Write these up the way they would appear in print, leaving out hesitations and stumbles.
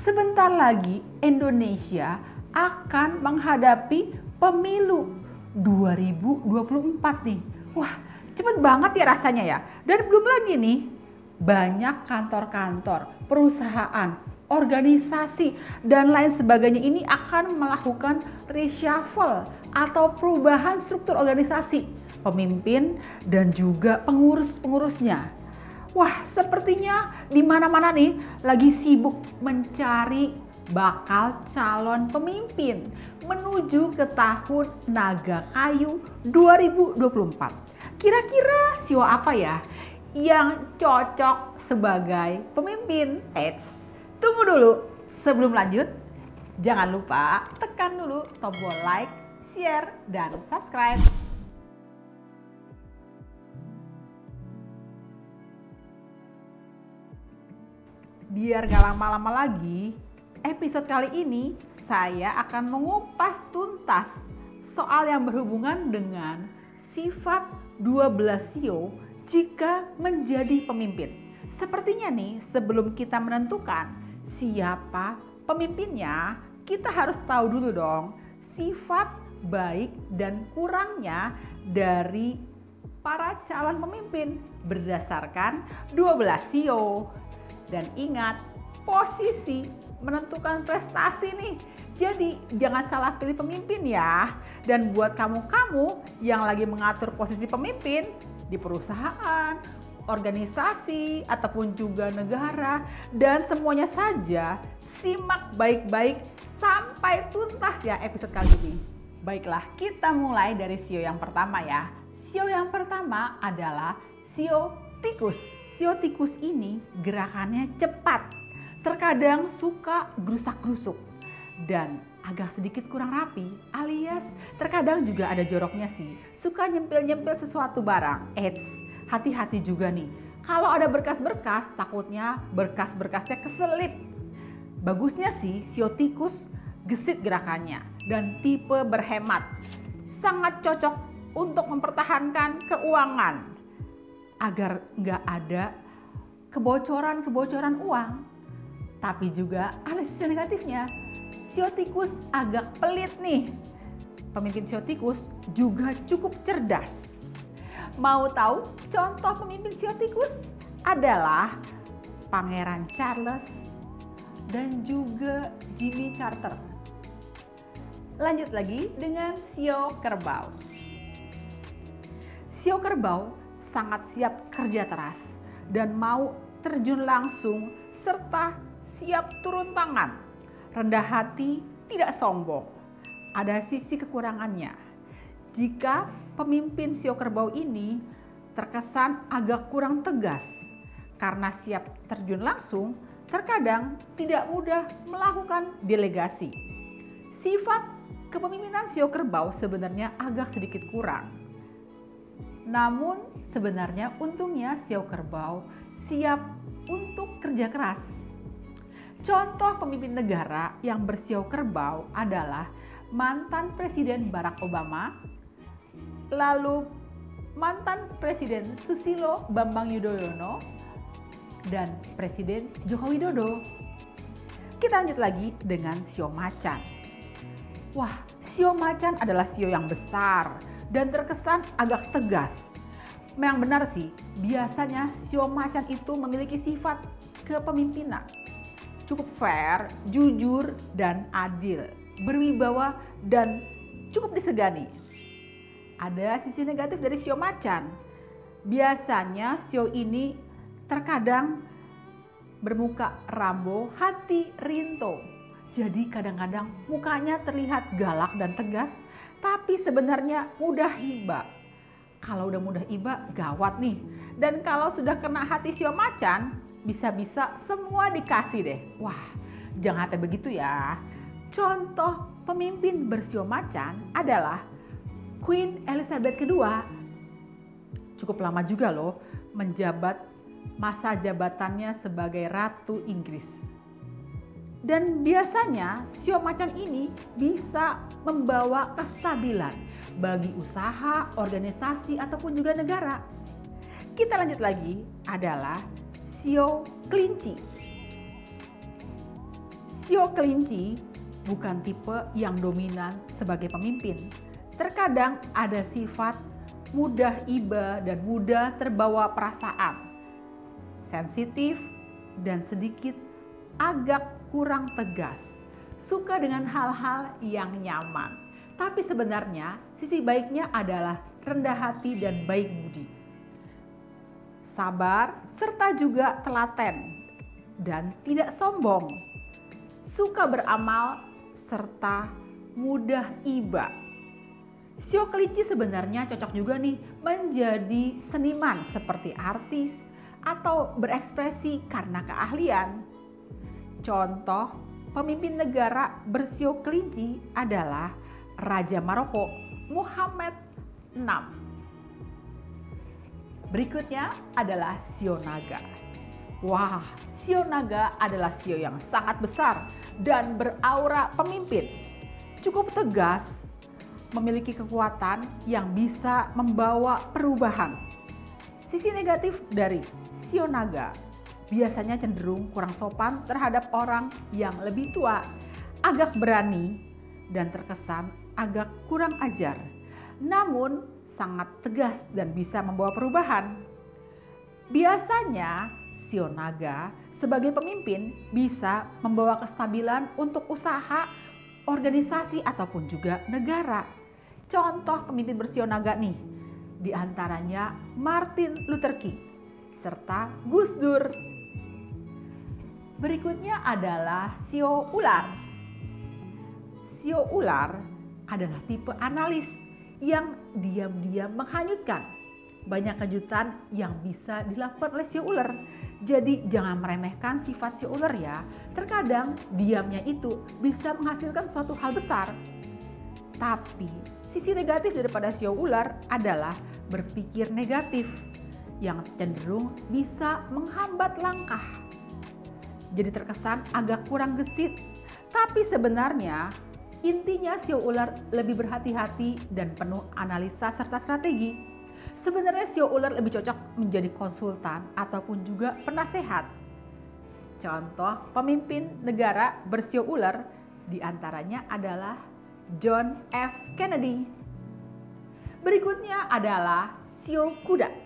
Sebentar lagi Indonesia akan menghadapi pemilu 2024 nih. Wah, cepet banget ya rasanya ya. Dan belum lagi nih, banyak kantor-kantor, perusahaan, organisasi, dan lain sebagainya ini akan melakukan reshuffle atau perubahan struktur organisasi, pemimpin, dan juga pengurus-pengurusnya. Wah, sepertinya di mana-mana nih lagi sibuk mencari bakal calon pemimpin menuju ke tahun Naga Kayu 2024. Kira-kira siwa apa ya yang cocok sebagai pemimpin? Tunggu dulu. Sebelum lanjut, jangan lupa tekan dulu tombol like, share, dan subscribe. Biar gak lama-lama lagi, episode kali ini saya akan mengupas tuntas soal yang berhubungan dengan sifat 12 sio jika menjadi pemimpin. Sepertinya nih, sebelum kita menentukan siapa pemimpinnya, kita harus tahu dulu dong sifat baik dan kurangnya dari para calon pemimpin berdasarkan 12 sio. Dan ingat, posisi menentukan prestasi nih. Jadi jangan salah pilih pemimpin ya. Dan buat kamu-kamu yang lagi mengatur posisi pemimpin di perusahaan, organisasi, ataupun juga negara, dan semuanya saja, simak baik-baik sampai tuntas ya episode kali ini. Baiklah, kita mulai dari sio yang pertama ya. Sio yang pertama adalah sio tikus. Sio tikus ini gerakannya cepat, terkadang suka gerusak-gerusuk, dan agak sedikit kurang rapi, alias terkadang juga ada joroknya sih. Suka nyempil-nyempil sesuatu barang. Hati-hati juga nih. Kalau ada berkas-berkas, takutnya berkas-berkasnya keselip. Bagusnya sih sio tikus gesit gerakannya dan tipe berhemat. Sangat cocok untuk mempertahankan keuangan agar nggak ada kebocoran uang. Tapi juga ada sisi negatifnya. Sio tikus agak pelit nih. Pemimpin sio tikus juga cukup cerdas. Mau tahu contoh pemimpin sio tikus? Adalah Pangeran Charles dan juga Jimmy Carter. Lanjut lagi dengan sio kerbau. Sio kerbau sangat siap kerja keras dan mau terjun langsung serta siap turun tangan. Rendah hati, tidak sombong. Ada sisi kekurangannya. Jika pemimpin sio kerbau ini terkesan agak kurang tegas karena siap terjun langsung, terkadang tidak mudah melakukan delegasi. Sifat kepemimpinan sio kerbau sebenarnya agak sedikit kurang. Namun sebenarnya untungnya sio kerbau siap untuk kerja keras. Contoh pemimpin negara yang bersio kerbau adalah mantan Presiden Barack Obama, lalu mantan Presiden Susilo Bambang Yudhoyono, dan Presiden Joko Widodo. Kita lanjut lagi dengan sio macan. Wah, sio macan adalah sio yang besar dan terkesan agak tegas. Memang benar sih, biasanya sio macan itu memiliki sifat kepemimpinan. Cukup fair, jujur, dan adil, berwibawa, dan cukup disegani. Ada sisi negatif dari sio macan. Biasanya sio ini terkadang bermuka Rambo, hati Rinto. Jadi kadang-kadang mukanya terlihat galak dan tegas, tapi sebenarnya mudah iba. Kalau udah mudah iba, gawat nih. Dan kalau sudah kena hati sio macan, bisa-bisa semua dikasih deh. Wah, jangan sampai begitu ya. Contoh pemimpin bersio macan adalah Queen Elizabeth II. Cukup lama juga loh menjabat masa jabatannya sebagai Ratu Inggris. Dan biasanya sio macan ini bisa membawa kestabilan bagi usaha, organisasi, ataupun juga negara. Kita lanjut lagi adalah sio kelinci. Sio kelinci bukan tipe yang dominan sebagai pemimpin. Terkadang ada sifat mudah iba dan mudah terbawa perasaan, sensitif dan sedikit agak kurang tegas, suka dengan hal-hal yang nyaman. Tapi sebenarnya sisi baiknya adalah rendah hati dan baik budi, sabar serta juga telaten dan tidak sombong, suka beramal serta mudah iba. Sio kelinci sebenarnya cocok juga nih menjadi seniman seperti artis atau berekspresi karena keahlian. Contoh pemimpin negara bersio kelinci adalah Raja Maroko Muhammad VI. Berikutnya adalah sio naga. Wah, sio naga adalah sio yang sangat besar dan beraura pemimpin. Cukup tegas, memiliki kekuatan yang bisa membawa perubahan. Sisi negatif dari sio naga biasanya cenderung kurang sopan terhadap orang yang lebih tua, agak berani dan terkesan agak kurang ajar, namun sangat tegas dan bisa membawa perubahan. Biasanya sio naga sebagai pemimpin bisa membawa kestabilan untuk usaha, organisasi ataupun juga negara. Contoh pemimpin bersio naga nih, diantaranya Martin Luther King serta Gus Dur. Berikutnya adalah sio ular. Sio ular adalah tipe analis yang diam-diam menghanyutkan. Banyak kejutan yang bisa dilakukan oleh sio ular. Jadi jangan meremehkan sifat sio ular ya. Terkadang diamnya itu bisa menghasilkan suatu hal besar. Tapi sisi negatif daripada sio ular adalah berpikir negatif yang cenderung bisa menghambat langkah. Jadi terkesan agak kurang gesit. Tapi sebenarnya intinya sio ular lebih berhati-hati dan penuh analisa serta strategi. Sebenarnya sio ular lebih cocok menjadi konsultan ataupun juga penasehat. Contoh pemimpin negara bersio ular diantaranya adalah John F. Kennedy. Berikutnya adalah sio kuda.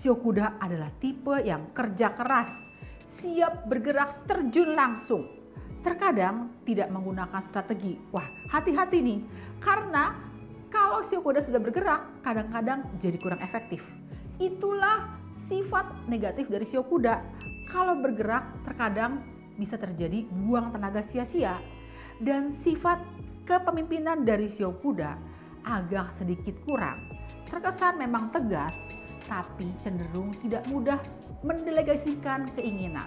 Sio kuda adalah tipe yang kerja keras, siap bergerak terjun langsung. Terkadang tidak menggunakan strategi. Wah, hati-hati nih, karena kalau sio kuda sudah bergerak, kadang-kadang jadi kurang efektif. Itulah sifat negatif dari sio kuda. Kalau bergerak, terkadang bisa terjadi buang tenaga sia-sia. Dan sifat kepemimpinan dari sio kuda agak sedikit kurang. Terkesan memang tegas, tapi cenderung tidak mudah mendelegasikan keinginan.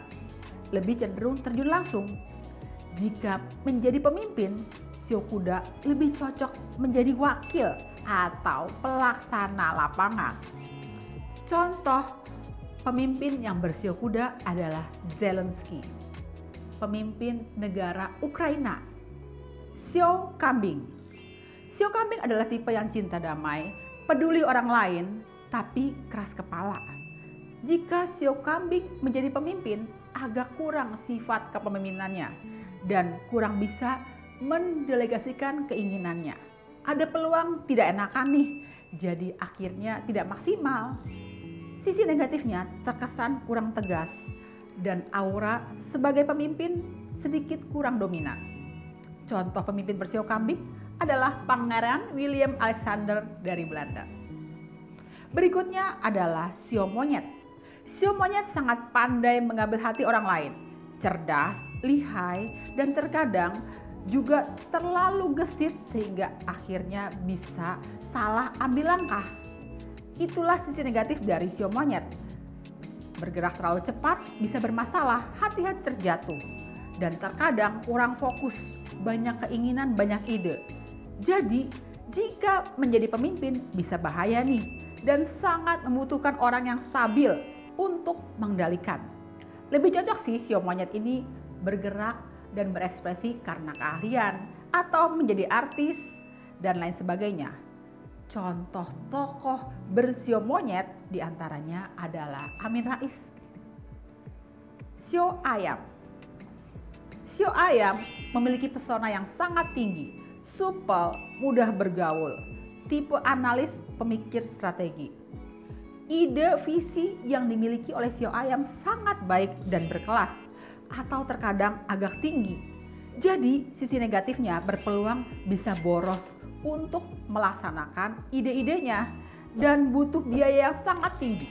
Lebih cenderung terjun langsung. Jika menjadi pemimpin, sio kuda lebih cocok menjadi wakil atau pelaksana lapangan. Contoh pemimpin yang bersio kuda adalah Zelensky, pemimpin negara Ukraina. Sio kambing. Sio kambing adalah tipe yang cinta damai, peduli orang lain, tapi keras kepala. Jika sio kambing menjadi pemimpin, agak kurang sifat kepemimpinannya dan kurang bisa mendelegasikan keinginannya. Ada peluang tidak enakan nih, jadi akhirnya tidak maksimal. Sisi negatifnya terkesan kurang tegas dan aura sebagai pemimpin sedikit kurang dominan. Contoh pemimpin bersio kambing adalah Pangeran William Alexander dari Belanda. Berikutnya adalah sio monyet. Sio monyet sangat pandai mengambil hati orang lain, cerdas, lihai, dan terkadang juga terlalu gesit sehingga akhirnya bisa salah ambil langkah. Itulah sisi negatif dari sio monyet. Bergerak terlalu cepat bisa bermasalah, hati-hati terjatuh, dan terkadang kurang fokus, banyak keinginan, banyak ide. Jadi jika menjadi pemimpin bisa bahaya nih dan sangat membutuhkan orang yang stabil untuk mengendalikan. Lebih cocok sih sio monyet ini bergerak dan berekspresi karena keahlian atau menjadi artis dan lain sebagainya. Contoh tokoh bersio monyet diantaranya adalah Amin Rais. Sio ayam. Sio ayam memiliki pesona yang sangat tinggi, supel, mudah bergaul, tipe analis pemikir strategi. Ide visi yang dimiliki oleh sio ayam sangat baik dan berkelas, atau terkadang agak tinggi. Jadi sisi negatifnya berpeluang bisa boros untuk melaksanakan ide-idenya dan butuh biaya yang sangat tinggi.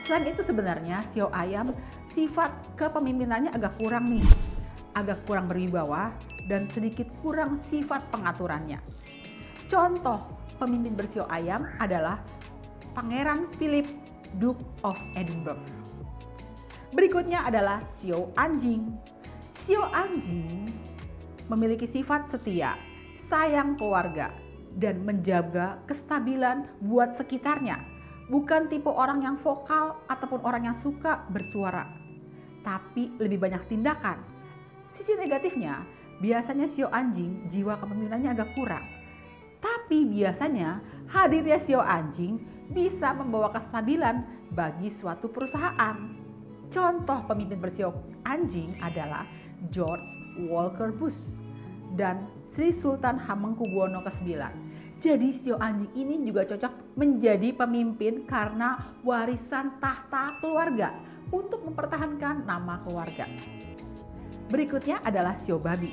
Selain itu sebenarnya sio ayam sifat kepemimpinannya agak kurang nih, agak kurang berwibawa dan sedikit kurang sifat pengaturannya. Contoh pemimpin bersio ayam adalah Pangeran Philip, Duke of Edinburgh. Berikutnya adalah sio anjing. Sio anjing memiliki sifat setia, sayang keluarga, dan menjaga kestabilan buat sekitarnya. Bukan tipe orang yang vokal ataupun orang yang suka bersuara, tapi lebih banyak tindakan. Sisi negatifnya, biasanya sio anjing jiwa kepemimpinannya agak kurang. Tapi biasanya hadirnya sio anjing bisa membawa kestabilan bagi suatu perusahaan. Contoh pemimpin bersio anjing adalah George Walker Bush dan Sri Sultan Hamengkubuwono ke-9. Jadi sio anjing ini juga cocok menjadi pemimpin karena warisan tahta keluarga untuk mempertahankan nama keluarga. Berikutnya adalah sio babi.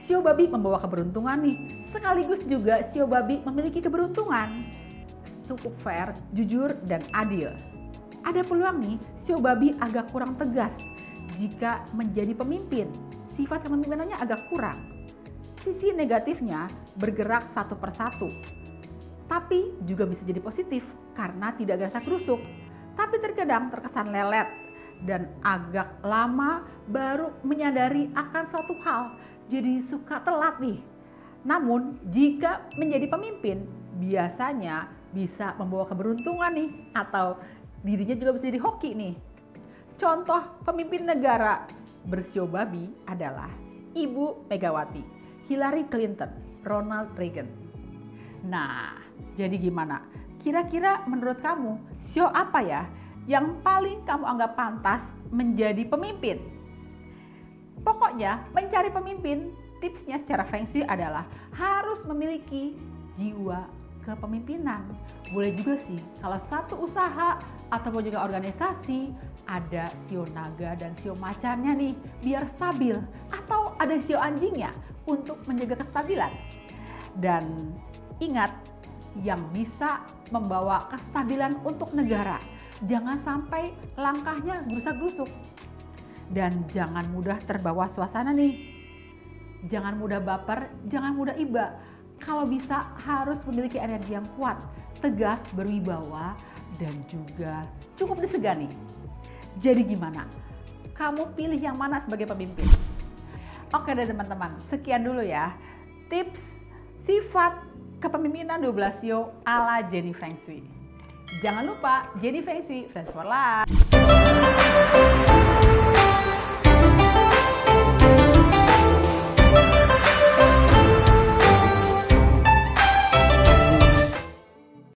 Sio babi membawa keberuntungan nih, sekaligus juga sio babi memiliki keberuntungan. Cukup fair, jujur, dan adil. Ada peluang nih, sio babi agak kurang tegas jika menjadi pemimpin. Sifat kepemimpinannya agak kurang. Sisi negatifnya bergerak satu persatu. Tapi juga bisa jadi positif karena tidak gerasa kerusuk. Tapi terkadang terkesan lelet dan agak lama baru menyadari akan suatu hal. Jadi suka telat nih. Namun jika menjadi pemimpin biasanya bisa membawa keberuntungan nih, atau dirinya juga bisa jadi hoki nih. Contoh pemimpin negara bersio babi adalah Ibu Megawati, Hillary Clinton, Ronald Reagan. Nah, jadi gimana? Kira-kira menurut kamu sio apa ya yang paling kamu anggap pantas menjadi pemimpin? Pokoknya mencari pemimpin, tipsnya secara Feng Shui adalah harus memiliki jiwa kepemimpinan. Boleh juga sih kalau satu usaha ataupun juga organisasi ada sio naga dan sio macannya nih biar stabil, atau ada sio anjingnya untuk menjaga kestabilan. Dan ingat, yang bisa membawa kestabilan untuk negara, jangan sampai langkahnya gerusak-gerusuk dan jangan mudah terbawa suasana nih. Jangan mudah baper, jangan mudah iba. Kalau bisa harus memiliki energi yang kuat, tegas, berwibawa, dan juga cukup disegani. Jadi gimana? Kamu pilih yang mana sebagai pemimpin? Oke deh teman-teman, sekian dulu ya tips sifat kepemimpinan 12 sio ala Jenny Feng Shui. Jangan lupa Jenny Feng Shui, Friends for Life.